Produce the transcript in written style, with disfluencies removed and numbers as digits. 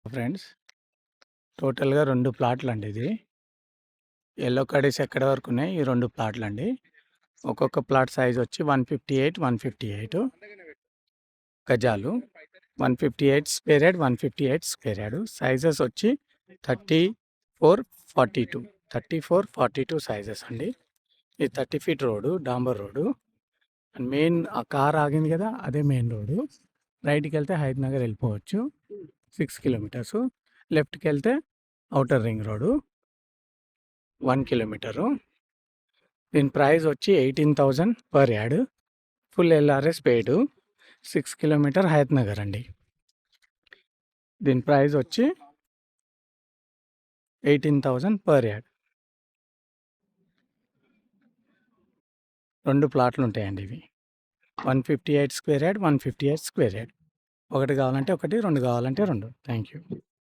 Friends, టోటల్‌గా 2 ప్లాట్‌లండి ఇది. Yellow కడీస్ ఎక్కడి వరకున్నాయి. ఈ 2 ప్లాట్‌లండి. ఒక్కొక్క ప్లాట్ సైజ్ వచ్చి 158 గజాలు. 158 square yard, 158 square yard. Sizes వచ్చి 34, 42. 34, 42 సైజెస్ అండి. ఇది 30 ఫీట్ రోడ్డు, డాంబర్ రోడ్డు. మెయిన్ ఆ కార్ ఆగింది కదా, అదే మెయిన్ రోడ్డు. రైట్‌కి వెళ్తే హయత్ నగర్ వెళ్ళిపోవచ్చు. 6 కిలోమీటర్స్. లెఫ్ట్‌కి వెళ్తే ఔటర్ రింగ్ రోడ్డు 1 కిలోమీటరు. దీని ప్రైస్ వచ్చి 18,000 per yard. Full LRS paid. 6 kilometre Hayathnagar అండి. దీని ప్రైస్ వచ్చి 18,000 పర్ యార్డ్. 2 ప్లాట్లు ఉంటాయండి ఇవి. 158 స్క్వేర్ యార్డ్, 158 స్క్వేర్ యార్డ్. ఒకటి కావాలంటే ఒకటి, 2 కావాలంటే 2. Thank you.